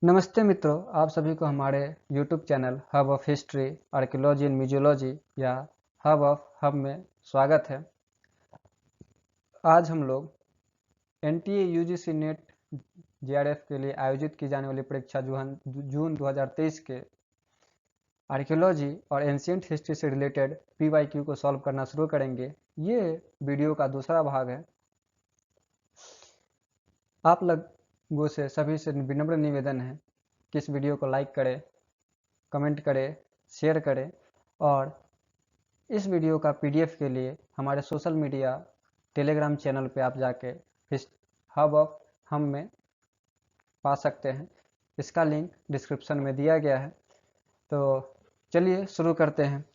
नमस्ते मित्रों, आप सभी को हमारे YouTube channel hub of history, archaeology and museology या हब ऑफ हब में स्वागत है। आज हम लोग NTA UGC नेट JRF के लिए आयोजित की जाने वाली परीक्षा जून 2023 के आर्कियोलॉजी और एंशियंट हिस्ट्री से रिलेटेड PYQ को सॉल्व करना शुरू करेंगे। ये वीडियो का दूसरा भाग है। आप लोगों से सभी से विनम्र निवेदन है कि इस वीडियो को लाइक करें, कमेंट करें, शेयर करें और इस वीडियो का PDF के लिए हमारे सोशल मीडिया टेलीग्राम चैनल पे आप जाके हब ऑफ हम में पा सकते हैं। इसका लिंक डिस्क्रिप्शन में दिया गया है। तो चलिए शुरू करते हैं।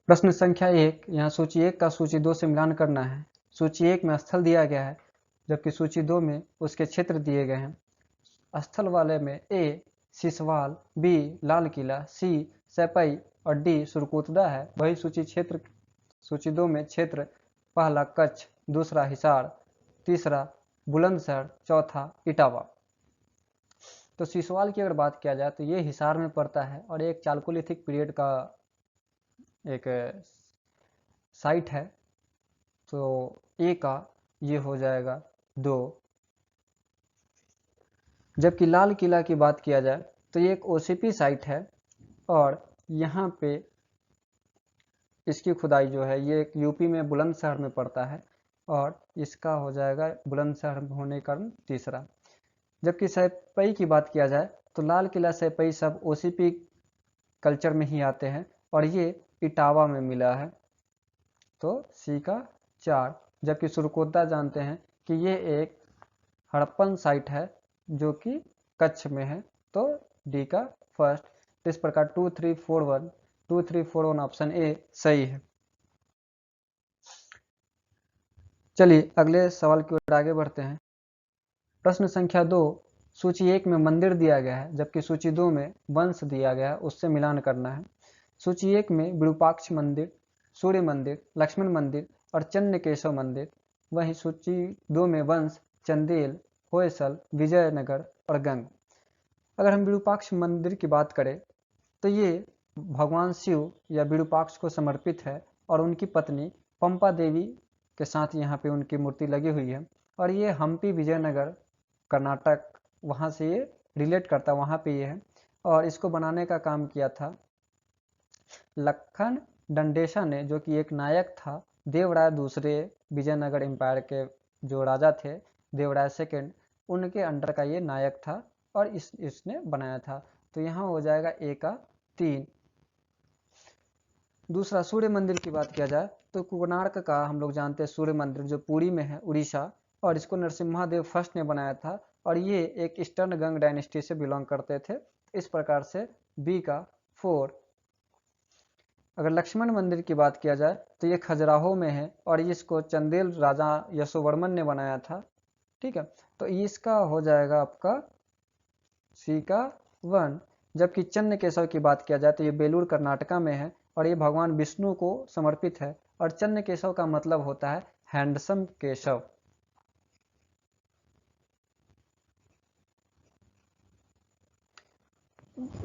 प्रश्न संख्या 1, यहाँ सूची 1 का सूची 2 से मिलान करना है। सूची 1 में स्थल दिया गया है, जबकि सूची 2 में उसके क्षेत्र दिए गए हैं। स्थल वाले में A Siswal, B Lal Qila, C सैपई और D सुरकोतला है। वही सूची 2 में क्षेत्र पहला कच्छ, दूसरा हिसार, तीसरा बुलंदशहर, चौथा इटावा। तो सिसवाल की अगर बात किया जाए तो ये हिसार में पड़ता है और एक चालकोलिथिक पीरियड का एक साइट है। तो ए का ये हो जाएगा 2। जबकि लाल किला की बात किया जाए तो ये एक OCP साइट है और यहाँ पे इसकी खुदाई जो है ये एक यूपी में बुलंदशहर में पड़ता है और इसका हो जाएगा बुलंदशहर होने का तीसरा। जबकि सैपई की बात किया जाए तो लाल किला सैपई सब OCP कल्चर में ही आते हैं और ये इटावा में मिला है। तो सी का 4। जबकि सुरकोतला जानते हैं कि ये एक हड़प्पन साइट है जो कि कच्छ में है। तो डी का फर्स्ट। इस प्रकार 2341 ऑप्शन ए सही है। चलिए अगले सवाल की ओर आगे बढ़ते हैं। प्रश्न संख्या 2, सूची 1 में मंदिर दिया गया है, जबकि सूची 2 में वंश दिया गया है, उससे मिलान करना है। सूची 1 में विरूपाक्ष मंदिर, सूर्य मंदिर, लक्ष्मण मंदिर और चन्नकेशव मंदिर। वहीं सूची 2 में वंश, चंदेल, होयसल, विजयनगर और गंग। अगर हम विरूपाक्ष मंदिर की बात करें तो ये भगवान शिव या विरूपाक्ष को समर्पित है और उनकी पत्नी पंपा देवी के साथ यहाँ पे उनकी मूर्ति लगी हुई है और ये हम्पी विजयनगर कर्नाटक वहाँ से ये रिलेट करता, वहाँ पे ये है। और इसको बनाने का काम किया था लखन डंडेशा ने, जो कि एक नायक था। देवराय दूसरे विजयनगर एम्पायर के जो राजा थे, देवराय सेकेंड, उनके अंडर का ये नायक था और इसने बनाया था। तो यहाँ हो जाएगा ए का 3। दूसरा सूर्य मंदिर की बात किया जाए तो कोणार्क का हम लोग जानते हैं सूर्य मंदिर जो पुरी में है, उड़ीसा, और इसको नरसिम्हादेव फर्स्ट ने बनाया था और ये एक ईस्टर्न गंग डायनेस्टी से बिलोंग करते थे। इस प्रकार से बी का 4। अगर लक्ष्मण मंदिर की बात किया जाए तो ये खजुराहो में है और इसको चंदेल राजा यशोवर्मन ने बनाया था। ठीक है, तो इसका हो जाएगा आपका सी का 1। जबकि चन्नकेशव की बात किया जाए तो ये बेलूर कर्नाटका में है और ये भगवान विष्णु को समर्पित है और चन्नकेशव का मतलब होता है हैंडसम केशव।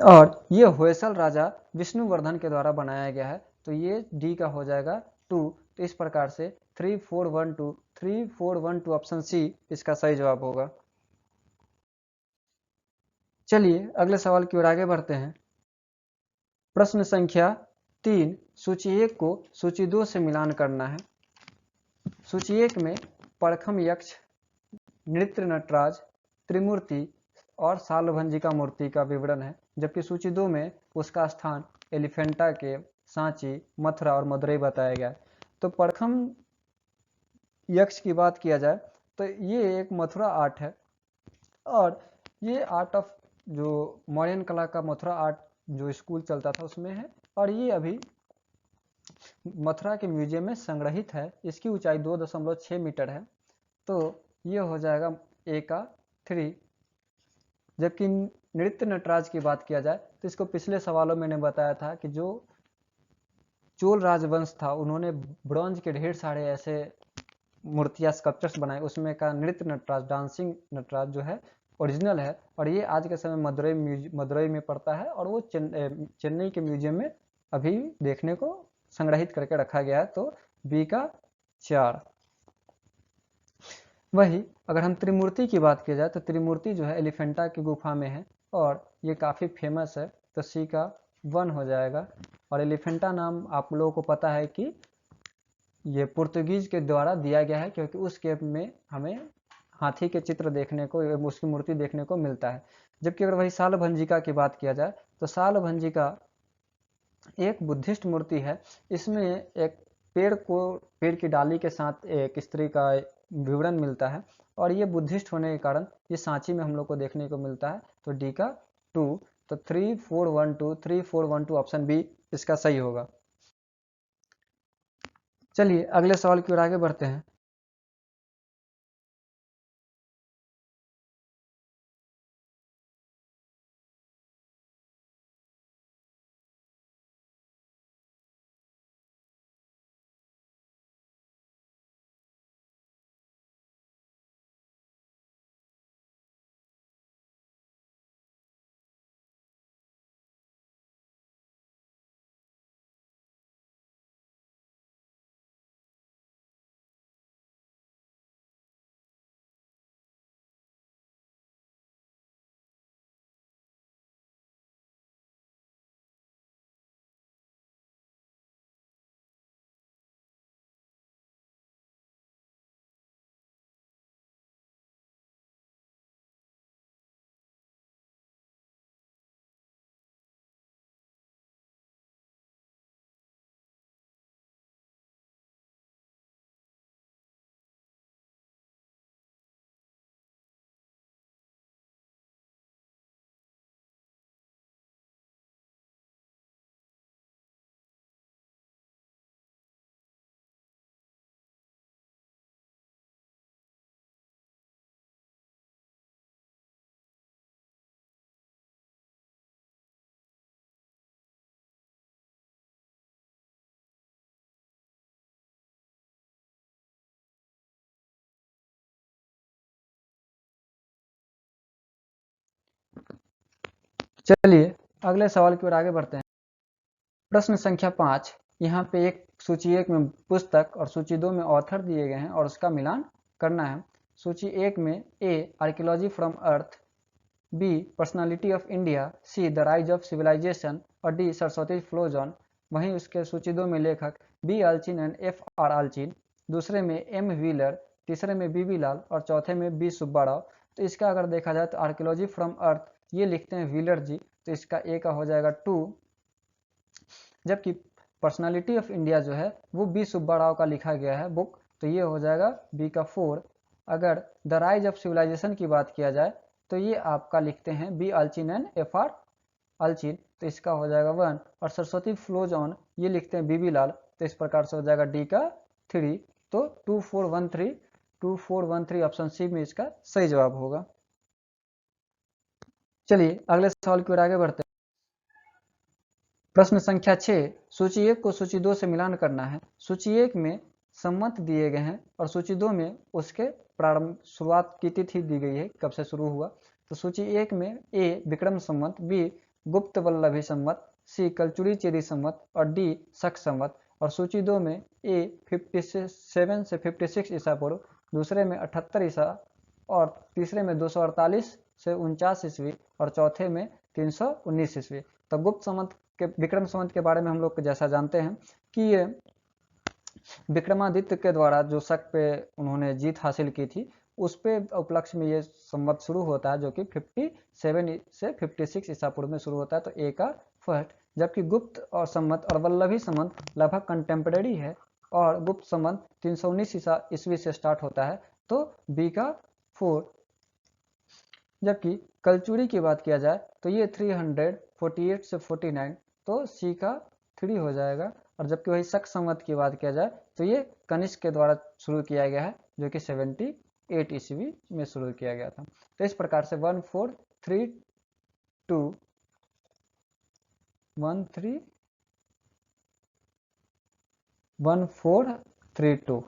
और ये होयसल राजा विष्णुवर्धन के द्वारा बनाया गया है। तो ये डी का हो जाएगा 2। तो इस प्रकार से 3412 ऑप्शन सी इसका सही जवाब होगा। चलिए अगले सवाल की ओर आगे बढ़ते हैं। प्रश्न संख्या 3, सूची 1 को सूची 2 से मिलान करना है। सूची 1 में परखम यक्ष, नृत्य नटराज, त्रिमूर्ति और सालभंजिका मूर्ति का विवरण है, जबकि सूची 2 में उसका स्थान एलिफेंटा के, सांची, मथुरा और मदुरई बताया गया। तो परखम यक्ष की बात किया जाए तो ये एक मथुरा आर्ट है और ये आर्ट ऑफ जो मौर्यन कला का मथुरा आर्ट जो स्कूल चलता था उसमें है और ये अभी मथुरा के म्यूजियम में संग्रहित है। इसकी ऊंचाई 2.6 मीटर है। तो ये हो जाएगा ए का 3। जबकि नृत्य नटराज की बात किया जाए तो इसको पिछले सवालों में मैंने बताया था कि जो चोल राजवंश था उन्होंने ब्रॉन्ज के ढेर सारे ऐसे मूर्तियाँ स्कल्पचर्स बनाए उसमें का नृत्य नटराज, डांसिंग नटराज जो है ओरिजिनल है, और ये आज के समय मदुरई में पड़ता है, और वो चेन्नई के म्यूजियम में अभी देखने को संग्रहित करके रखा गया है। तो बी का 4। वही अगर हम त्रिमूर्ति की बात की जाए तो त्रिमूर्ति जो है एलिफेंटा की गुफा में है, और ये काफ़ी फेमस है, तो सी का 1 हो जाएगा। और एलिफेंटा नाम आप लोगों को पता है कि ये पुर्तगीज के द्वारा दिया गया है, क्योंकि उस केव में हमें हाथी के चित्र देखने को, उसकी मूर्ति देखने को मिलता है। जबकि अगर वही सालभंजिका की बात किया जाए तो सालभंजिका एक बुद्धिस्ट मूर्ति है। इसमें एक पेड़ की डाली के साथ एक स्त्री का विवरण मिलता है, और ये बुद्धिस्ट होने के कारण ये सांची में हम लोग को देखने को मिलता है। तो डी का 2। तो 3412 ऑप्शन बी इसका सही होगा। चलिए अगले सवाल की ओर आगे बढ़ते हैं। चलिए अगले सवाल की ओर आगे बढ़ते हैं। प्रश्न संख्या 5। यहाँ पे एक सूची 1 में पुस्तक और सूची 2 में ऑथर दिए गए हैं, और उसका मिलान करना है। सूची 1 में a archaeology from earth, b personality of India, c the rise of civilisation, और डी सरस्वती फ्लो जोन। वहीं उसके सूची 2 में लेखक b Allchin and f r Allchin, दूसरे में एम व्हीलर, तीसरे में बी लाल, और चौथे में बी सुब्बा राव। तो इसका अगर देखा जाए तो आर्कियोलॉजी फ्रॉम अर्थ ये लिखते हैं व्हीलर जी, तो इसका ए का हो जाएगा 2। जबकि पर्सनालिटी ऑफ इंडिया जो है वो बी सुब्बा राव का लिखा गया है बुक, तो ये हो जाएगा बी का 4। अगर द राइज ऑफ सिविलाइजेशन की बात किया जाए तो ये आपका लिखते हैं B Allchin and f r आल्चिन, तो इसका हो जाएगा 1। और सरस्वती फ्लोज ऑन ये लिखते हैं बीबी लाल, तो इस प्रकार से हो जाएगा डी का 3। तो 2413 ऑप्शन सी में इसका सही जवाब होगा। चलिए अगले सवाल की ओर आगे बढ़ते हैं। प्रश्न संख्या 6। सूची 1 को सूची 2 से मिलान करना है। सूची 1 में संवत दिए गए हैं, और सूची 2 में उसके प्रारंभ शुरुआत की तिथि दी गई है, कब से शुरू हुआ। तो सूची 1 में ए विक्रम संवत, बी गुप्त वल्लभी संवत, सी कलचुरी चेरी संवत, और डी शक संवत। और सूची 2 में ए 57 से 56 ईसा पूर्व, दूसरे में 78 ईसा, और तीसरे में 248 से 49 ईस्वी, और चौथे में 319 ईस्वी। तो गुप्त संवत के विक्रम संवत के बारे में हम लोग जैसा जानते हैं कि ये विक्रमादित्य के द्वारा जो शक पे उन्होंने जीत हासिल की थी, उस पे उपलक्ष्य में ये संवत शुरू होता है, जो कि 57 से 56 ईसा पूर्व में शुरू होता है। तो ए का फर्स्ट। जबकि गुप्त और संवत और वल्लभी संवत लगभग कंटेम्परेरी है, और गुप्त संवत 319 ईस्वी से स्टार्ट होता है, तो बी का 4। जबकि कलचुरी की बात किया जाए तो ये 348 से 49, तो सी का 3 हो जाएगा। और जबकि वही शक संवत की बात किया जाए तो ये कनिष्क के द्वारा शुरू किया गया है, जो कि 78 ईस्वी में शुरू किया गया था। तो इस प्रकार से 1432 1432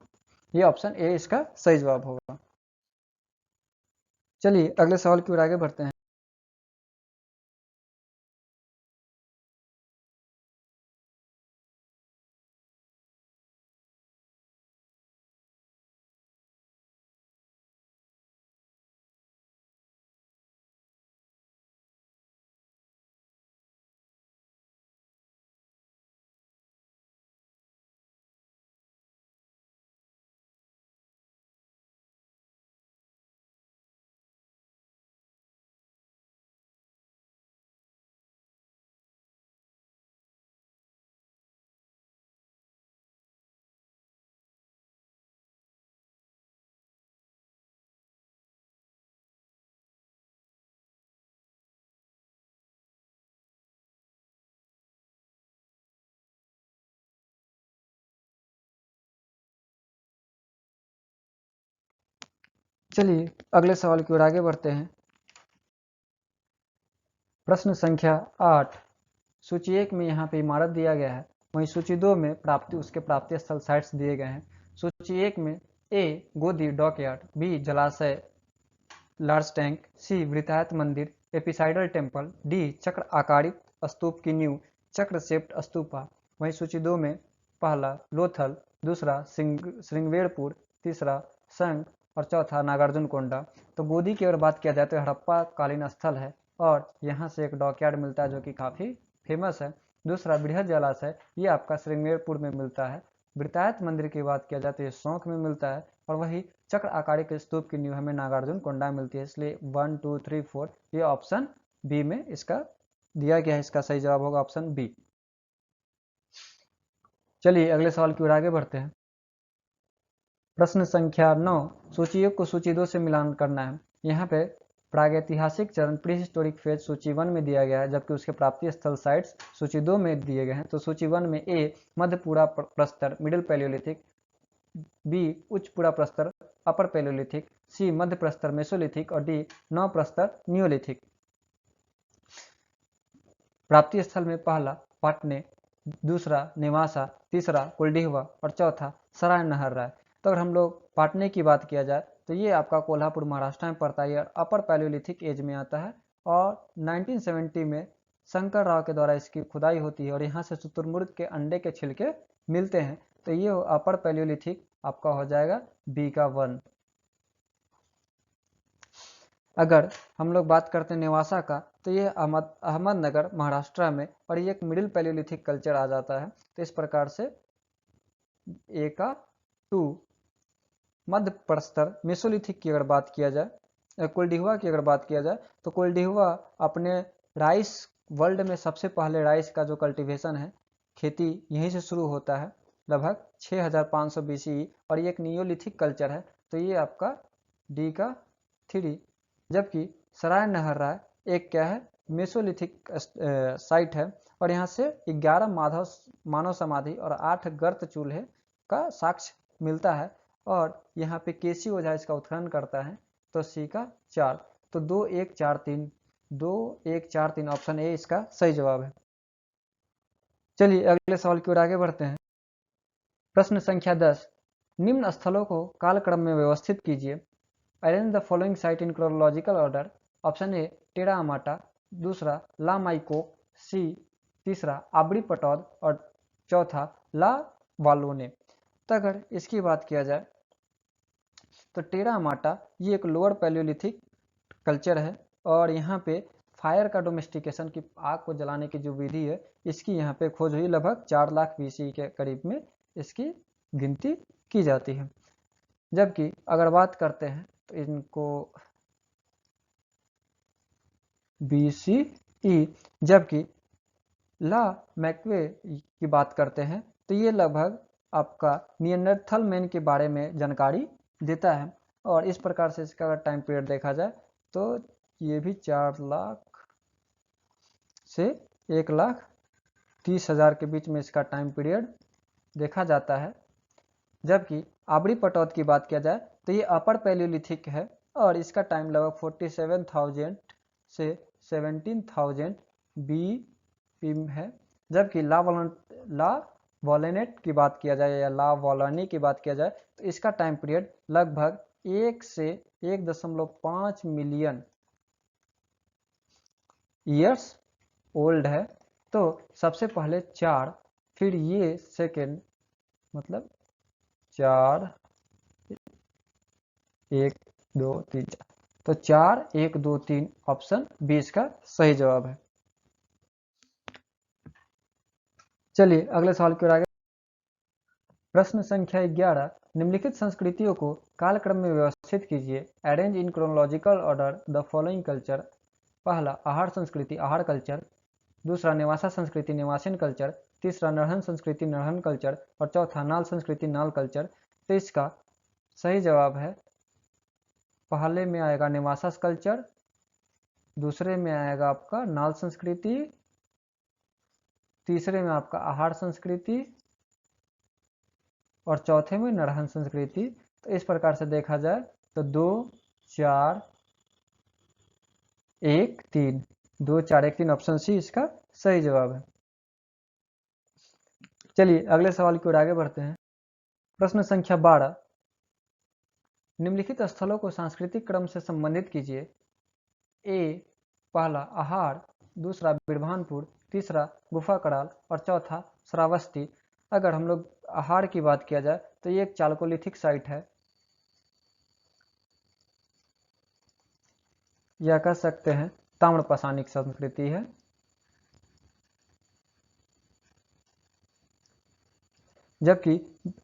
ये ऑप्शन ए इसका सही जवाब होगा। चलिए अगले सवाल की ओर आगे बढ़ते हैं। चलिए अगले सवाल की ओर आगे बढ़ते हैं। प्रश्न संख्या 8। सूची 1 में यहाँ पे इमारत दिया गया है, वहीं सूची 2 में उसके प्राप्ति स्थल साइट्स दिए गए हैं। सूची 1 में ए गोदी डॉकयार्ड, बी जलाशय लार्ज टैंक, सी वृत्तायत मंदिर एपिसाइडल टेम्पल, डी चक्र आकारित स्तूप की नींव चक्र शेप्ड स्तूपा। वहीं सूची 2 में पहला लोथल, दूसरा श्रृंगवेरपुर, तीसरा संग और चौथा नागार्जुन कोंडा। तो गोदी की अगर बात किया जाए तो हड़प्पा कालीन स्थल है और यहाँ से एक डॉकयार्ड मिलता है जो कि काफ़ी फेमस है। दूसरा बृहद जलाशय, ये आपका श्रृंगवेरपुर में मिलता है। वृत्तायत मंदिर की बात किया जाए तो ये शौक में मिलता है और वही चक्र आकार के स्तूप की नींव हमें नागार्जुन कोंडा मिलती है। इसलिए 1 2 3 4 ये ऑप्शन बी में इसका दिया गया है। इसका सही जवाब होगा ऑप्शन बी। चलिए अगले सवाल की ओर आगे बढ़ते हैं। प्रश्न संख्या 9। सूची 1 को सूची 2 से मिलान करना है। यहाँ पे प्रागैतिहासिक चरण प्री हिस्टोरिक फेज सूची 1 में दिया गया है, जबकि उसके प्राप्ति स्थल साइट्स सूची 2 में दिए गए हैं। तो सूची 1 में ए मध्यपूरा प्रस्तर मिडिल पैलियोलिथिक, बी उच्च पूरा प्रस्तर अपर पैलियोलिथिक, सी मध्य प्रस्तर मेसोलिथिक और डी नव प्रस्तर नियोलिथिक। प्राप्ति स्थल में पहला पाटने, दूसरा नेवासा, तीसरा कुलडीहवा और चौथा सराय नहर राय। तो अगर हम लोग पाटने की बात किया जाए तो ये आपका कोल्हापुर महाराष्ट्र में पड़ता है। अपर पैलियोलिथिक एज में आता है और 1970 में शंकर राव के द्वारा इसकी खुदाई होती है और यहाँ से शुतुरमुर्ग के अंडे के छिलके मिलते हैं। तो ये अपर पैलियोलिथिक आपका हो जाएगा बी का 1। अगर हम लोग बात करते हैं नेवासा का तो ये अहमदनगर महाराष्ट्र में और ये एक मिडिल पैलियोलिथिक कल्चर आ जाता है। तो इस प्रकार से ए का 2। मध्य प्रस्तर मेसोलिथिक की अगर बात किया जाए, कुलडीहवा की अगर बात किया जाए तो कुलडीहवा अपने राइस वर्ल्ड में सबसे पहले राइस का जो कल्टीवेशन है, खेती यहीं से शुरू होता है लगभग 6500 BCE और ये एक नियोलिथिक कल्चर है। तो ये आपका डी का 3। जबकि सराय नहर राय एक क्या है मेसोलिथिक साइट है और यहाँ से 11 मानव समाधि और 8 गर्त चूल्हे का साक्ष्य मिलता है और यहाँ पे केसी ओझा इसका उत्खनन करता है। तो सी का 4। तो 2 1 4 3 2 1 4 3 ऑप्शन ए इसका सही जवाब है। चलिए अगले सवाल की ओर आगे बढ़ते हैं। प्रश्न संख्या 10। निम्न स्थलों को कालक्रम में व्यवस्थित कीजिए। Arrange the following site in chronological order. Option A टेढ़ा अमाटा, दूसरा ला माइकोक, सी तीसरा आबड़ी पटौद और चौथा ला वालोने। तो अगर इसकी बात किया जाए तो टेढ़ा माटा ये एक लोअर पैलियोलिथिक कल्चर है और यहाँ पे फायर का डोमेस्टिकेशन की आग को जलाने की जो विधि है इसकी यहाँ पे खोज हुई लगभग 4 लाख BC के करीब में इसकी गिनती की जाती है। जबकि अगर बात करते हैं तो इनको BCE, जबकि ला मैक्वे की बात करते हैं तो ये लगभग आपका नियंडरथल मैन के बारे में जानकारी देता है और इस प्रकार से इसका अगर टाइम पीरियड देखा जाए तो ये भी 4 लाख से 1,30,000 के बीच में इसका टाइम पीरियड देखा जाता है। जबकि आबड़ी पटौद की बात किया जाए तो ये अपर पैलियोलिथिक है और इसका टाइम लगभग 47,000 से 17,000 BC है। जबकि ला वॉलेनेट की बात किया जाए या ला वॉलनी की बात किया जाए तो इसका टाइम पीरियड लगभग 1 से 1.5 मिलियन ईयर्स ओल्ड है। तो सबसे पहले 4, फिर ये सेकेंड, मतलब 4 1 2 3 4, तो 4 1 2 3 ऑप्शन बी इसका सही जवाब है। चलिए अगले सवाल की ओर आगे। प्रश्न संख्या 11, निम्नलिखित संस्कृतियों को कालक्रम में व्यवस्थित कीजिए। Arrange in chronological order the following culture. पहला आहार संस्कृति आहार कल्चर, दूसरा निवासा संस्कृति निवासिन कल्चर, तीसरा नरहन संस्कृति नरहन कल्चर और चौथा नाल संस्कृति नाल कल्चर। तो इसका सही जवाब है, पहले में आएगा निवासा कल्चर, दूसरे में आएगा आपका नाल संस्कृति, तीसरे में आपका आहार संस्कृति और चौथे में नरहन संस्कृति। तो इस प्रकार से देखा जाए तो 2 4 1 3, 2 4 1 3 ऑप्शन सी इसका सही जवाब है। चलिए अगले सवाल की ओर आगे बढ़ते हैं। प्रश्न संख्या 12, निम्नलिखित स्थलों को सांस्कृतिक क्रम से संबंधित कीजिए। ए पहला आहार, दूसरा बिरभानपुर, तीसरा गुफा कड़ाल और चौथा श्रावस्ती। अगर हम लोग आहार की बात किया जाए तो ये एक चालकोलिथिक साइट है, या कह सकते हैं ताम्रपाषाणिक संस्कृति है। जबकि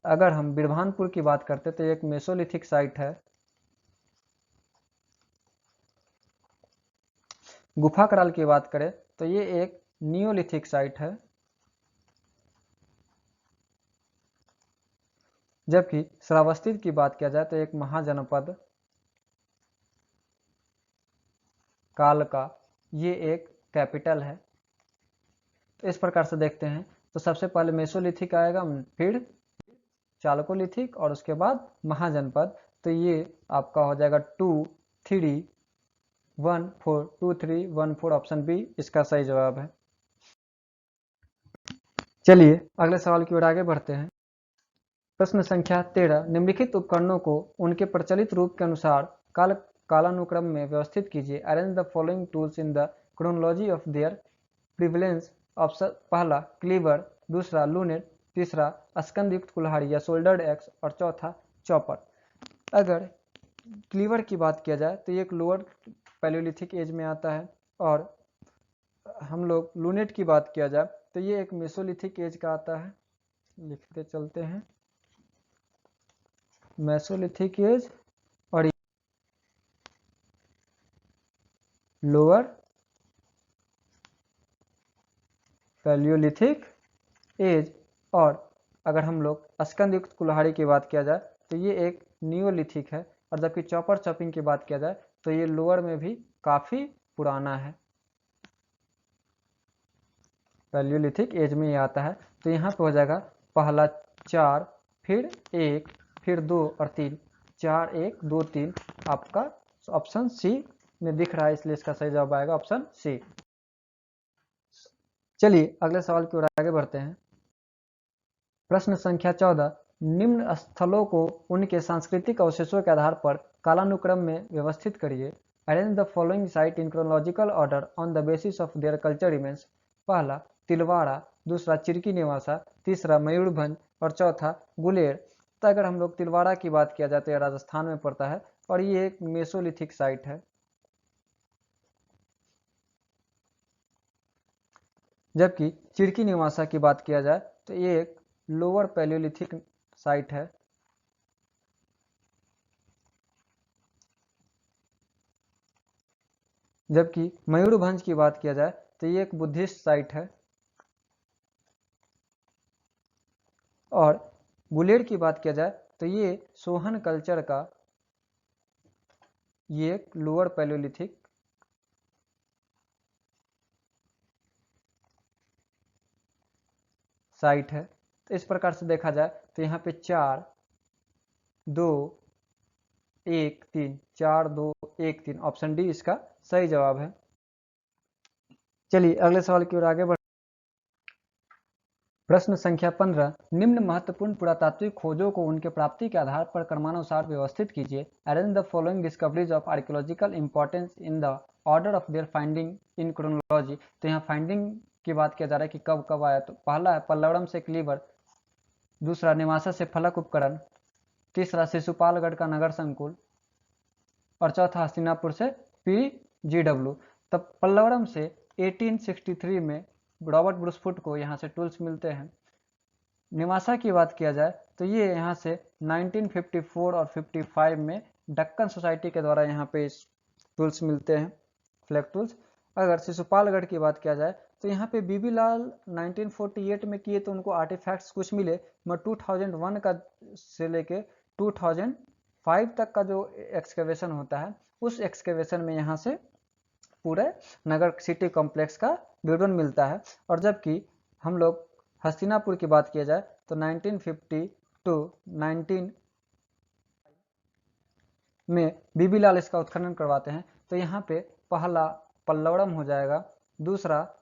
अगर हम बिरभानपुर की बात करते तो एक मेसोलिथिक साइट है। गुफा कराल की बात करें तो ये एक नियोलिथिक साइट है। जबकि श्रावस्ती की बात किया जाए तो एक महाजनपद काल का ये एक कैपिटल है। तो इस प्रकार से देखते हैं तो सबसे पहले मेसोलिथिक आएगा, फिर चालकोलिथिक और उसके बाद महाजनपद। तो ये आपका हो जाएगा 2 3 1 4, 2 3 1 4 ऑप्शन बी इसका सही जवाब है। चलिए अगले सवाल की ओर आगे बढ़ते हैं। प्रश्न संख्या 13, निम्नलिखित उपकरणों को उनके प्रचलित रूप के अनुसार कालानुक्रम में व्यवस्थित कीजिए। Arrange the following tools in the chronology of their prevalence. Option पहला क्लीवर, दूसरा लूनेट, तीसरा स्कंदयुक्त कुल्हाड़ी या शोल्डर्ड एक्स और चौथा चॉपर। अगर क्लीवर की बात किया जाए तो ये एक लोअर पैलियोलिथिक एज में आता है, और हम लोग लूनेट की बात किया जाए तो ये एक मेसोलिथिक एज का आता है। लिखते चलते हैं, मेसोलिथिक एज और लोअर पैलियोलिथिक एज। और अगर हम लोग स्कंदयुक्त कुल्हाड़ी की बात किया जाए तो ये एक नियोलिथिक है, और जबकि चॉपर चॉपिंग की बात किया जाए तो ये लोअर में भी काफी पुराना है, पैलियोलिथिक एज में ये आता है। तो यहाँ पे हो जाएगा पहला 4, फिर 1, फिर 2 और 3, 4 1 2 3 आपका ऑप्शन सी में दिख रहा है, इसलिए इसका सही जवाब आएगा ऑप्शन सी। चलिए अगले सवाल की ओर आगे बढ़ते हैं। प्रश्न संख्या 14, निम्न स्थलों को उनके सांस्कृतिक अवशेषों के आधार पर कालानुक्रम में व्यवस्थित करिए। Arrange the following site in chronological order on the basis of their culture remains. पहला तिलवाड़ा, दूसरा चिरकी निवासा, तीसरा मयूरभंज और चौथा गुलेर। तो अगर हम लोग तिलवाड़ा की बात किया जाए तो यह राजस्थान में पड़ता है और ये एक मेसोलिथिक साइट है। जबकि चिरकी निवासा की बात किया जाए तो ये एक लोअर पैलियोलिथिक साइट है। जबकि मयूरभंज की बात किया जाए तो ये एक बुद्धिस्ट साइट है। और गुलेर की बात किया जाए तो ये सोहन कल्चर का ये एक लोअर पैलियोलिथिक साइट है। तो इस प्रकार से देखा जाए तो यहाँ पे 4 2 1 3, 4 2 1 3 ऑप्शन डी इसका सही जवाब है। चलिए अगले सवाल की ओर आगे बढ़। प्रश्न संख्या 15, निम्न महत्वपूर्ण पुरातात्विक खोजों को उनके प्राप्ति के आधार पर क्रमानुसार व्यवस्थित कीजिए। Arrange the following discoveries of archaeological importance in the order of their finding in chronology. तो यहाँ फाइंडिंग की बात किया जा रहा है कि कब कब आया। तो पहला है पल्लवरम से क्लीवर, दूसरा निवासा से फलक उपकरण, तीसरा शिशुपालगढ़ का नगर संकुल, और चौथा हस्तिनापुर से PGW। तब पल्लवरम से 1863 में रॉबर्ट ब्रूसफुट को यहाँ से टूल्स मिलते हैं। निवासा की बात किया जाए तो ये यहाँ से 1954 और 55 में दक्कन सोसाइटी के द्वारा यहाँ पे टूल्स मिलते हैं, फ्लैग टूल्स। अगर शिशुपालगढ़ की बात किया जाए तो यहाँ पे बीबी लाल 1948 में किए तो उनको आर्टिफैक्ट्स कुछ मिले, मगर 2001 का से लेके 2005 तक का जो एक्सकेवेशन होता है उस एक्सकेवेशन में यहाँ से पूरे नगर सिटी कॉम्प्लेक्स का विवरण मिलता है। और जबकि हम लोग हस्तिनापुर की बात किया जाए तो 1950 टू 19 में बीबी लाल इसका उत्खनन करवाते हैं। तो यहाँ पे पहला पल्लवरम हो जाएगा, दूसरा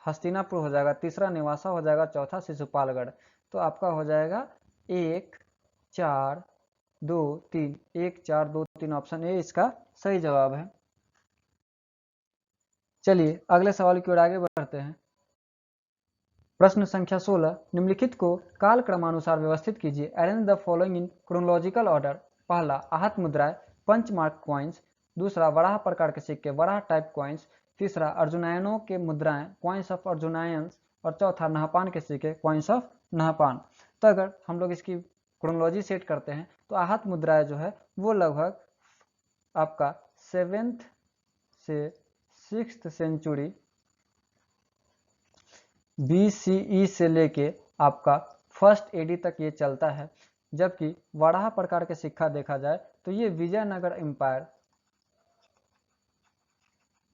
हस्तिनापुर हो जाएगा, तीसरा निवासा हो जाएगा, चौथा शिशुपालगढ़। तो आपका हो जाएगा 1 4 2 3, 1 4 2 3, ऑप्शन ए इसका सही जवाब है। चलिए अगले सवाल की ओर आगे बढ़ते हैं। प्रश्न संख्या 16, निम्नलिखित को काल क्रमानुसार व्यवस्थित कीजिए। Arrange the following in chronological order. पहला आहत मुद्राएं, पंचमार्क कॉइन्स, दूसरा वराह प्रकार के सिक्के, वराह टाइप कॉइन्स, तीसरा अर्जुनायनों के मुद्राएं, कॉइन्स ऑफ अर्जुनायंस, और चौथा नहपान के सिक्के, कॉइन्स ऑफ नहपान। तो अगर हम लोग इसकी क्रोनोलॉजी सेट करते हैं तो आहत मुद्राएं जो है वो लगभग आपका 7th से 6th सेंचुरी BCE से लेके आपका 1st AD तक ये चलता है। जबकि वराह प्रकार के सिक्का देखा जाए तो ये विजयनगर एम्पायर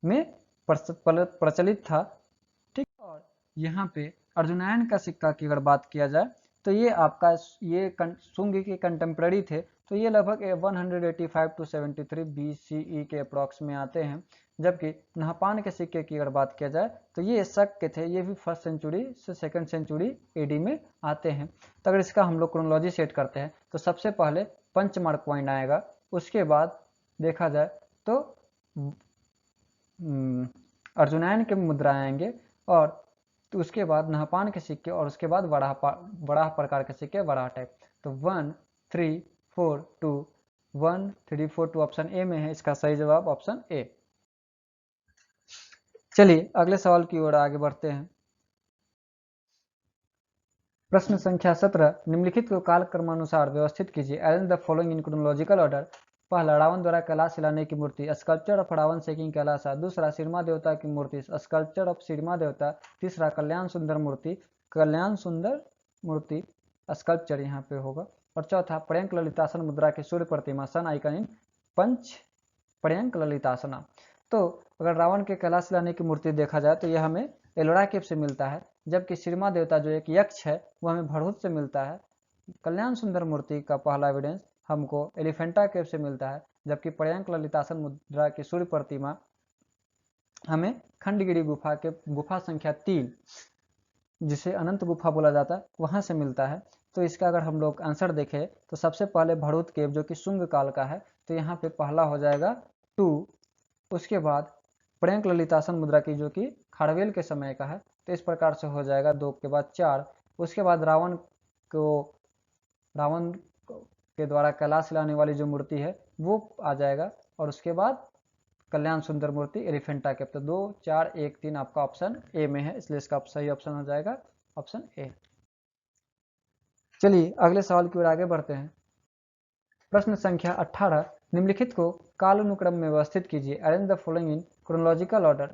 में प्रचलित था, ठीक। और यहाँ पे अर्जुनायन का सिक्का की अगर बात किया जाए तो ये आपका ये शुंग के कंटेम्प्रेरी थे, तो ये लगभग 185 to 73 BCE के अप्रॉक्स में आते हैं। जबकि नहपान के सिक्के की अगर बात किया जाए तो ये शक के थे, ये भी 1st सेंचुरी से 2nd सेंचुरी AD में आते हैं। तो अगर इसका हम लोग क्रोनोलॉजी सेट करते हैं तो सबसे पहले पंचमार्क कॉइन आएगा, उसके बाद देखा जाए तो अर्जुनायन के मुद्रा आएंगे, और तो उसके बाद नहपान के सिक्के, और उसके बाद वराह प्रकार के सिक्के, वराह टाइप। तो 1 3 4 2 1 3 4 2 ऑप्शन ए में है, इसका सही जवाब ऑप्शन ए। चलिए अगले सवाल की ओर आगे बढ़ते हैं। प्रश्न संख्या 17, निम्नलिखित को कालक्रमानुसार व्यवस्थित कीजिए। Arrange the following in chronological order. पहला रावण द्वारा कैलाश हिलाने की मूर्ति, sculpture of Ravana shaking Kailasha. दूसरा सिरमा देवता की मूर्ति, स्कल्पचर ऑफ सिरमा देवता। तीसरा कल्याण सुंदर मूर्ति, कल्याण सुंदर मूर्ति स्कल्पचर यहाँ पे होगा। और चौथा पर्यंक ललितासन मुद्रा की सूर्य प्रतिमा, सन आइकन इन पंच पर्यंक ललितासना। तो अगर रावण के कैलाश हिलाने की मूर्ति देखा जाए तो यह हमें एलोरा केव से मिलता है, जबकि सिरमा देवता जो एक यक्ष है वो हमें भड़हुत से मिलता है। कल्याण सुंदर मूर्ति का पहला एविडेंस हमको एलिफेंटा केव से मिलता है, जबकि पर्यंक ललितासन मुद्रा की सूर्य प्रतिमा हमें खंडगिरी गुफा के गुफा संख्या 3, जिसे अनंत गुफा बोला जाता है, वहां से मिलता है। तो इसका अगर हम लोग आंसर देखें तो सबसे पहले भड़हुत केव जो कि शुंग काल का है, तो यहाँ पे पहला हो जाएगा 2। उसके बाद पर्यंक ललितासन मुद्रा की जो कि खारवेल के समय का है, तो इस प्रकार से हो जाएगा 2 के बाद 4। उसके बाद रावण के द्वारा कैलाश हिलाने वाली जो मूर्ति है वो आ जाएगा, और उसके बाद कल्याण सुंदर मूर्ति एलिफेंटा केव। तो 2 4 1 3 आपका ऑप्शन ए में है, इसलिए इसका सही ऑप्शन हो जाएगा ऑप्शन ए। चलिए अगले सवाल की ओर आगे बढ़ते हैं। प्रश्न संख्या 18, निम्नलिखित को कालानुक्रम में व्यवस्थित कीजिए। Arrange the following in chronological order.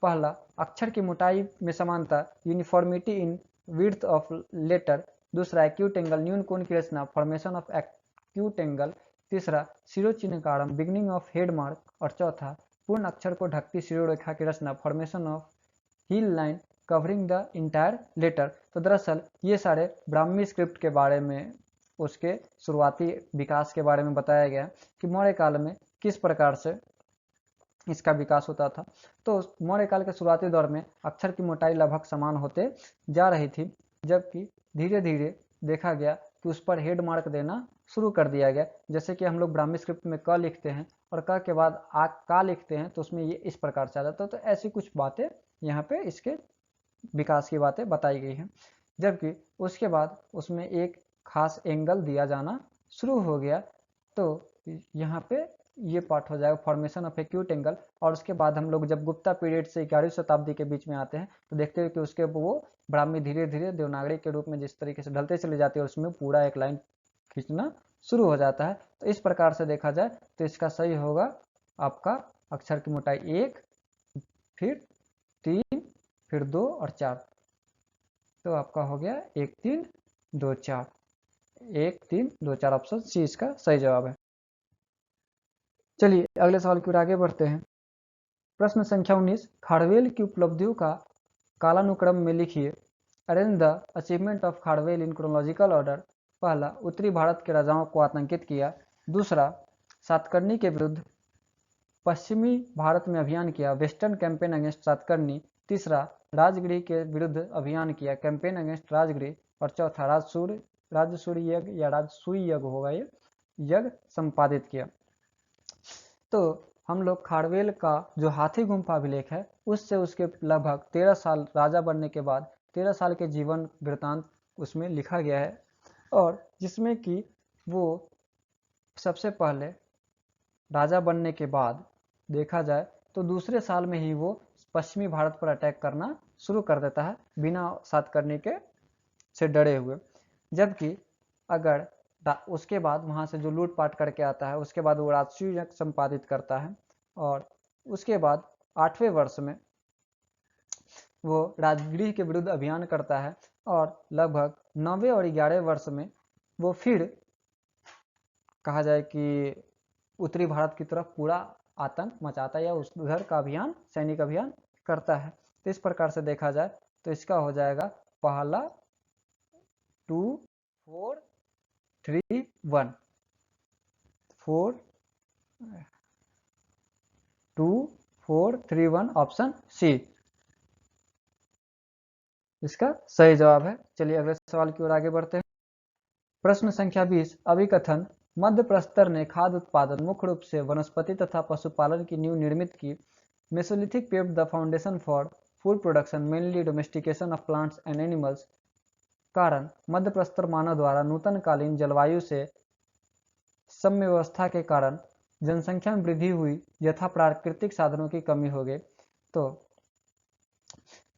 पहला अक्षर की मोटाई में समानता, uniformity in width of letter. दूसरा एक्यूट एंगल, न्यून कोण की रचना, फॉर्मेशन ऑफ एक्यूट एंगल। तीसरा शिरोचिन्ह कारण, बिगनिंग ऑफ हेड मार्क। और चौथा पूर्ण अक्षर को ढकती शिरोरेखा की रचना, formation of heel line covering the entire letter. तो दरअसल ये सारे ब्राह्मी स्क्रिप्ट के बारे में, उसके शुरुआती विकास के बारे में बताया गया कि मौर्य काल में किस प्रकार से इसका विकास होता था। तो मौर्य काल के शुरुआती दौर में अक्षर की मोटाई लगभग समान होते जा रही थी, जबकि धीरे धीरे देखा गया कि उस पर हेड मार्क देना शुरू कर दिया गया। जैसे कि हम लोग ब्राह्मी स्क्रिप्ट में क लिखते हैं और क के बाद आ का लिखते हैं, तो उसमें ये इस प्रकार से आ जाता है। तो ऐसी कुछ बातें यहाँ पे इसके विकास की बातें बताई गई हैं। जबकि उसके बाद उसमें एक खास एंगल दिया जाना शुरू हो गया। तो यहाँ पे ये पार्ट हो जाएगा फॉर्मेशन ऑफ एक्यूट एंगल। और उसके बाद हम लोग जब गुप्ता पीरियड से 11वीं शताब्दी के बीच में आते हैं तो देखते हैं कि उसके वो ब्राह्मी धीरे धीरे देवनागरी के रूप में जिस तरीके से ढलते चले जाते हैं, उसमें पूरा एक लाइन खींचना शुरू हो जाता है। तो इस प्रकार से देखा जाए तो इसका सही होगा आपका अक्षर की मोटाई 1, फिर 3, फिर 2 और 4। तो आपका हो गया 1 3 2 4, 1 3 2 4, ऑप्शन सी इसका सही जवाब है। चलिए अगले सवाल की ओर आगे बढ़ते हैं। प्रश्न संख्या 19, खारवेल की उपलब्धियों का कालानुक्रम में लिखिए। Arrange the achievement of Kharavela in chronological order. पहला, उत्तरी भारत के राजाओं को आतंकित किया। दूसरा, सातकर्णी के विरुद्ध पश्चिमी भारत में अभियान किया, वेस्टर्न कैंपेन अगेंस्ट सातकर्णी। तीसरा, राजगृह के विरुद्ध अभियान किया, कैंपेन अगेंस्ट राजगृह। और चौथा, राजसूय यज्ञ या राजसूय यज्ञ होगा ये, यज्ञ संपादित किया। तो हम लोग खारवेल का जो हाथी गुम्फा अभिलेख है उससे उसके लगभग 13 साल राजा बनने के बाद 13 साल के जीवन वृतांत उसमें लिखा गया है। और जिसमें कि वो सबसे पहले राजा बनने के बाद देखा जाए तो दूसरे साल में ही वो पश्चिमी भारत पर अटैक करना शुरू कर देता है बिना सातकर्णी के से डरे हुए। जबकि अगर उसके बाद वहां से जो लूटपाट करके आता है उसके बाद वो राजसूय यज्ञ संपादित करता है। और उसके बाद 8वें वर्ष में वो राजगृह के विरुद्ध अभियान करता है। और लगभग 9वें और 11वें वर्ष में वो फिर कहा जाए कि उत्तरी भारत की तरफ पूरा आतंक मचाता है या उस उधर का अभियान, सैनिक अभियान करता है। तो इस प्रकार से देखा जाए तो इसका हो जाएगा पहला 2 4 3 1, 4 2 4 3 1, ऑप्शन सी इसका सही जवाब है। चलिए अगले सवाल की ओर आगे बढ़ते हैं। प्रश्न संख्या 20, अभिकथन मध्य प्रस्तर ने खाद्य उत्पादन मुख्य रूप से वनस्पति तथा पशुपालन की नींव निर्मित की। Mesolithic paved the foundation for food production, mainly domestication of plants and animals. कारण, मध्य प्रस्तर मानव द्वारा नूतनकालीन जलवायु से समव्यवस्था के कारण जनसंख्या में वृद्धि हुई यथा प्राकृतिक साधनों की कमी हो गई। तो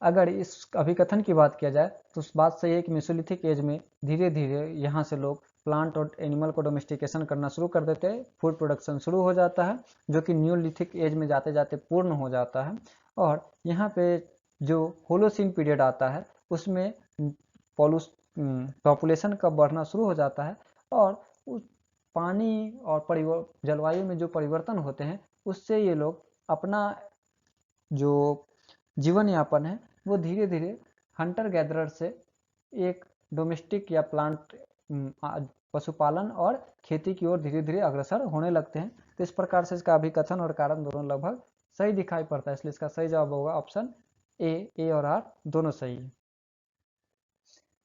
अगर इस अभिकथन की बात किया जाए तो उस बात सही है कि मेसोलिथिक एज में धीरे धीरे यहाँ से लोग प्लांट और एनिमल को डोमेस्टिकेशन करना शुरू कर देते हैं, फूड प्रोडक्शन शुरू हो जाता है जो कि न्यूलिथिक एज में जाते जाते पूर्ण हो जाता है। और यहाँ पे जो होलोसीन पीरियड आता है उसमें पॉपुलेशन का बढ़ना शुरू हो जाता है। और उस पानी और जलवायु में जो परिवर्तन होते हैं उससे ये लोग अपना जो जीवन यापन है वो धीरे धीरे हंटर गैदरर से एक डोमेस्टिक या प्लांट पशुपालन और खेती की ओर धीरे धीरे अग्रसर होने लगते हैं। तो इस प्रकार से इसका अभिकथन और कारण दोनों लगभग सही दिखाई पड़ता है, इसलिए इसका सही जवाब होगा ऑप्शन ए और आर दोनों सही है।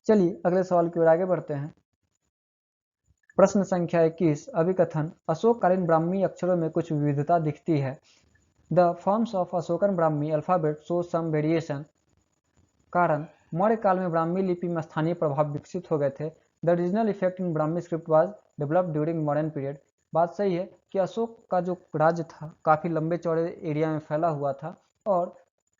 चलिए अगले सवाल की ओर आगे बढ़ते हैं। प्रश्न संख्या 21, अभिकथन अशोककालीन ब्राह्मी अक्षरों में कुछ विविधता दिखती है। The forms of Ashokan Brahmi alphabet show some variation. कारण, मौर्य काल में ब्राह्मी लिपि में स्थानीय प्रभाव विकसित हो गए थे। The regional effect in Brahmi script was developed during modern period. बात सही है कि अशोक का जो राज्य था काफ़ी लंबे चौड़े एरिया में फैला हुआ था और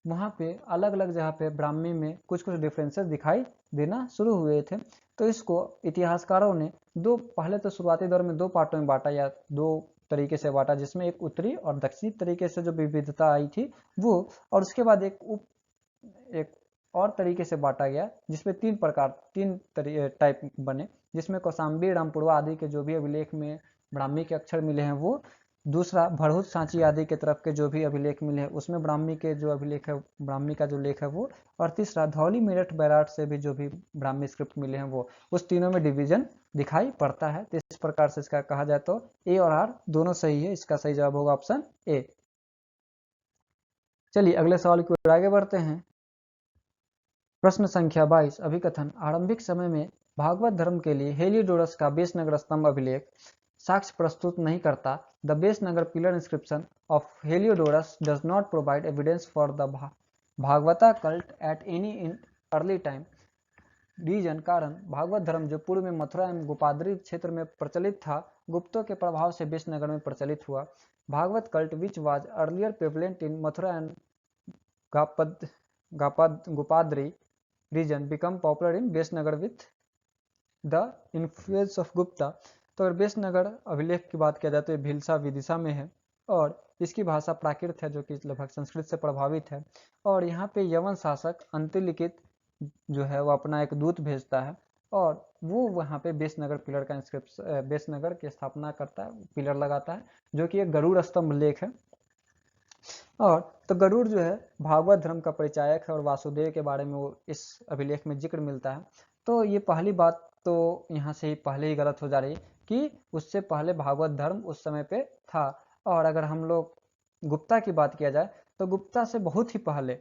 वहाँ पे अलग अलग जगह पे ब्राह्मी में कुछ कुछ डिफरेंसेस दिखाई देना शुरू हुए थे। तो इसको इतिहासकारों ने पहले तो शुरुआती दौर में 2 पार्टों में बांटा या 2 तरीके से बांटा, जिसमें एक उत्तरी और दक्षिणी तरीके से जो विविधता आई थी वो, और उसके बाद एक और तरीके से बांटा गया जिसमें 3 टाइप बने, जिसमें कौशाम्बी, रामपुरवा आदि के जो भी अभिलेख में ब्राह्मी के अक्षर मिले हैं वो। दूसरा, भरहुत, सांची आदि के तरफ के जो भी अभिलेख मिले हैं उसमें ब्राह्मी के जो अभिलेख है, ब्राह्मी का जो लेख है वो। और तीसरा, धौली, मेरठ, बैराट से भी जो भी ब्राह्मी स्क्रिप्ट मिले हैं वो। उस तीनों में डिवीजन दिखाई पड़ता है। तो इस प्रकार से इसका कहा जाए तो ए और आर दोनों सही है, इसका सही जवाब होगा ऑप्शन ए। चलिए अगले सवाल की ओर आगे बढ़ते हैं। प्रश्न संख्या 22 अभिकथन आरंभिक समय में भागवत धर्म के लिए हेलियोडोरस का बेसनगर स्तंभ अभिलेख साक्ष्य प्रस्तुत नहीं करता। The Besnagar pillar inscription of Heliodorus does not provide evidence for the Bhagavata cult at any in early time region. कारण भागवत धर्म जो पूर्व में मथुरा एवं गोपाद्री क्षेत्र में प्रचलित था, गुप्तों के प्रभाव से बेसनगर में प्रचलित हुआ। Bhagavata cult which was earlier prevalent in Mathura and Gopadri region become popular in Besnagar with the influence of Gupta. तो अगर बेसनगर अभिलेख की बात किया जाए तो ये भिलसा विदिशा में है और इसकी भाषा प्राकृत है जो कि लगभग संस्कृत से प्रभावित है। और यहाँ पे यवन शासक अंतिलिखित जो है वो अपना एक दूत भेजता है और वो वहाँ पे बेसनगर पिलर का इंस्क्रिप्शन बेसनगर की स्थापना करता है, पिलर लगाता है जो कि एक गरुड़ स्तंभ लेख है। और तो गरुड़ जो है भागवत धर्म का परिचायक है और वासुदेव के बारे में वो इस अभिलेख में जिक्र मिलता है। तो ये पहली बात तो यहाँ से ही पहले ही गलत हो जा रही कि उससे पहले भागवत धर्म उस समय पे था। और अगर हम लोग गुप्ता की बात किया जाए तो गुप्ता से बहुत ही पहले,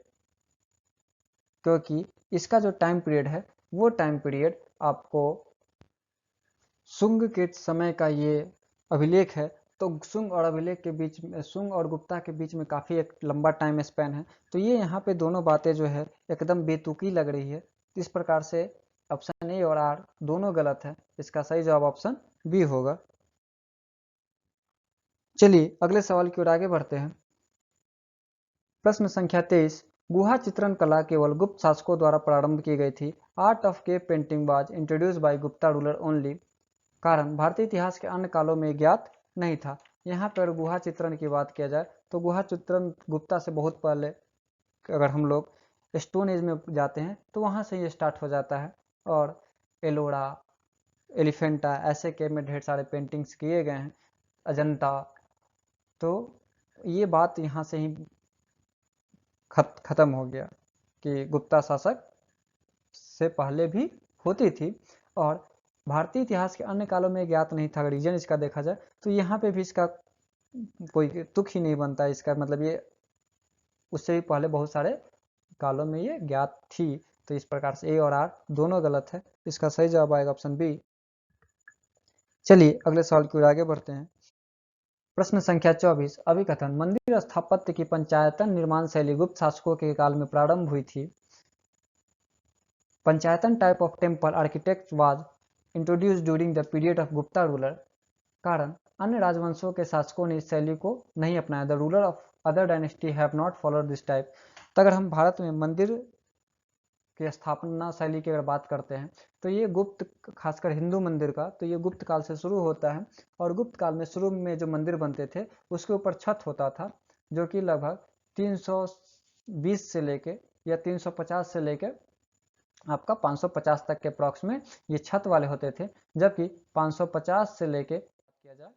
क्योंकि इसका जो टाइम पीरियड है वो टाइम पीरियड आपको शुंग के समय का ये अभिलेख है। तो शुंग और अभिलेख के बीच में, शुंग और गुप्ता के बीच में काफ़ी एक लंबा टाइम स्पैन है। तो ये यहाँ पे दोनों बातें जो है एकदम बेतुकी लग रही है। इस प्रकार से ऑप्शन ए और आर दोनों गलत है। इसका सही जवाब ऑप्शन बी होगा। चलिए अगले सवाल की ओर आगे बढ़ते हैं। प्रश्न संख्या 23 गुहा चित्रण कला केवल गुप्त शासकों द्वारा प्रारंभ की गई थी। Art of cave painting was introduce by Gupta ruler only. कारण भारतीय इतिहास के अन्य कालों में ज्ञात नहीं था। यहाँ पर गुहा चित्रण की बात किया जाए तो गुहा चित्रण गुप्ता से बहुत पहले, अगर हम लोग स्टोन एज में जाते हैं तो वहाँ से ये स्टार्ट हो जाता है। और एलोरा, एलिफेंटा ऐसे केव में ढेर सारे पेंटिंग्स किए गए हैं, अजंता। तो ये बात यहाँ से ही खत्म हो गया कि गुप्ता शासक से पहले भी होती थी। और भारतीय इतिहास के अन्य कालों में ज्ञात नहीं था। रीजन इसका देखा जाए तो यहाँ पे भी इसका कोई तुक ही नहीं बनता। इसका मतलब ये उससे भी पहले बहुत सारे कालों में ये ज्ञात थी। तो इस प्रकार से ए और आर दोनों गलत है। इसका सही जवाब आएगा ऑप्शन बी। चलिए अगले सवाल की ओर आगे बढ़ते हैं। प्रश्न संख्या 24 अभिकथन मंदिर स्थापत्य की पंचायतन निर्माण शैली गुप्त शासकों के काल में प्रारंभ हुई थी। Panchayatana type of temple architect was introduce during the period of Gupta ruler. कारण अन्य राजवंशों के शासकों ने इस शैली को नहीं अपनाया। The ruler of other dynasty have not followed this type. तो अगर हम भारत में मंदिर की स्थापना शैली की अगर बात करते हैं तो ये गुप्त, खासकर हिंदू मंदिर का, तो ये गुप्त काल से शुरू होता है। और गुप्त काल में शुरू में जो मंदिर बनते थे उसके ऊपर छत होता था जो कि लगभग 320 से लेके या 350 से लेके आपका 550 तक के अप्रॉक्स में ये छत वाले होते थे। जबकि 550 से लेके किया जाए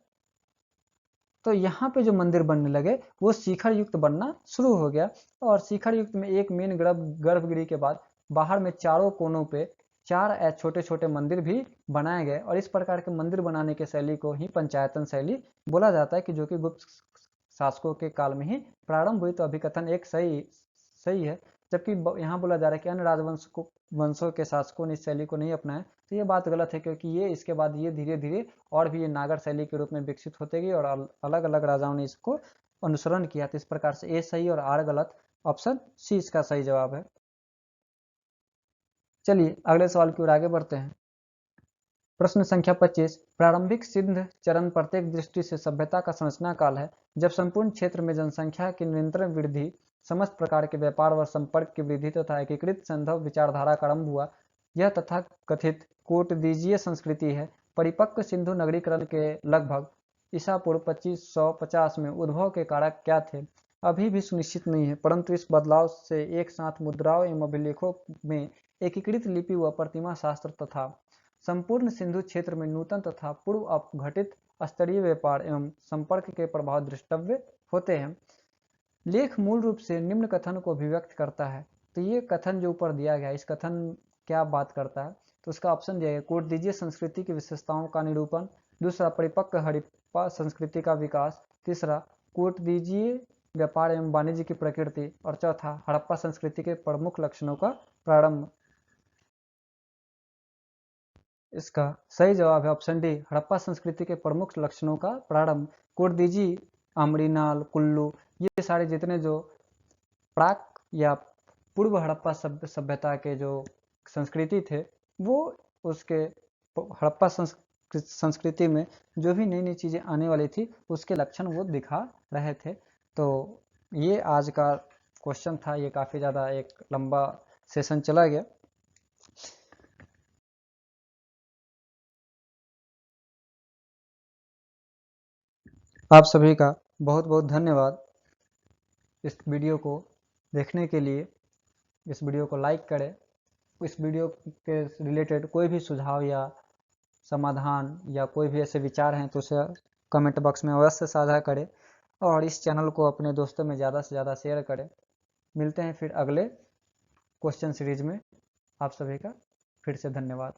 तो यहाँ पे जो मंदिर बनने लगे वो शिखर युक्त बनना शुरू हो गया। और शिखर युक्त में एक मेन गर्भगृह के बाद बाहर में चारों कोनों पे 4 छोटे छोटे मंदिर भी बनाए गए। और इस प्रकार के मंदिर बनाने के शैली को ही पंचायतन शैली बोला जाता है कि जो कि गुप्त शासकों के काल में ही प्रारंभ हुई। तो अभिकथन एक सही सही है। जबकि यहाँ बोला जा रहा है कि अन्य वंशों के शासकों ने इस शैली को नहीं अपनाया। तो ये बात गलत है क्योंकि ये इसके बाद ये धीरे धीरे और भी ये नागर शैली के रूप में विकसित होते गई और अलग अलग राजाओं ने इसको अनुसरण किया। तो इस प्रकार से ए सही और आर गलत। ऑप्शन सी इसका सही जवाब है। चलिए अगले सवाल की ओर आगे बढ़ते हैं। प्रश्न संख्या 25 प्रारंभिक सिंध चरण प्रत्येक दृष्टि से सभ्यता का संरचना काल है जब संपूर्ण क्षेत्र में जनसंख्या की निरंतर वृद्धि, समस्त प्रकार के व्यापार व संपर्क की वृद्धि तथा एकीकृत संभव विचारधारा का आरंभ हुआ। यह तथा कथित कोटदीजीय संस्कृति है। परिपक्व सिंधु नगरीकरण के लगभग ईसा पूर्व 2550 में उद्भव के कारक क्या थे अभी भी सुनिश्चित नहीं है, परंतु इस बदलाव से एक साथ मुद्राओं एवं अभिलेखों में एकीकृत लिपि व प्रतिमा शास्त्र तथा संपूर्ण सिंधु क्षेत्र में नूतन तथा पूर्व अपघटित स्तरीय व्यापार एवं संपर्क के प्रभाव दृष्टव्य होते हैं। लेख मूल रूप से निम्न कथन को अभिव्यक्त करता है। तो ये कथन जो ऊपर दिया गया, इस कथन क्या बात करता है, तो उसका ऑप्शन दिया गया कोटदीजीय संस्कृति की विशेषताओं का निरूपण। दूसरा परिपक्व हड़प्पा संस्कृति का विकास। तीसरा कोटदीजीय व्यापार एवं वाणिज्य की प्रकृति, और चौथा हड़प्पा संस्कृति के प्रमुख लक्षणों का प्रारंभ। इसका सही जवाब है ऑप्शन डी, हड़प्पा संस्कृति के प्रमुख लक्षणों का प्रारंभ। कोडदीजी, आमरीनाल, कुल्लू, ये सारे जितने जो प्राक या पूर्व हड़प्पा सभ्यता के जो संस्कृति थे, वो उसके हड़प्पा संस्कृति में जो भी नई नई चीज़ें आने वाली थी उसके लक्षण वो दिखा रहे थे। तो ये आज का क्वेश्चन था, ये काफ़ी ज़्यादा एक लंबा सेशन चला गया। आप सभी का बहुत बहुत धन्यवाद इस वीडियो को देखने के लिए। इस वीडियो को लाइक करें। इस वीडियो के रिलेटेड कोई भी सुझाव या समाधान या कोई भी ऐसे विचार हैं तो उसे कमेंट बॉक्स में अवश्य साझा करें, और इस चैनल को अपने दोस्तों में ज़्यादा से ज़्यादा शेयर करें। मिलते हैं फिर अगले क्वेश्चन सीरीज में। आप सभी का फिर से धन्यवाद।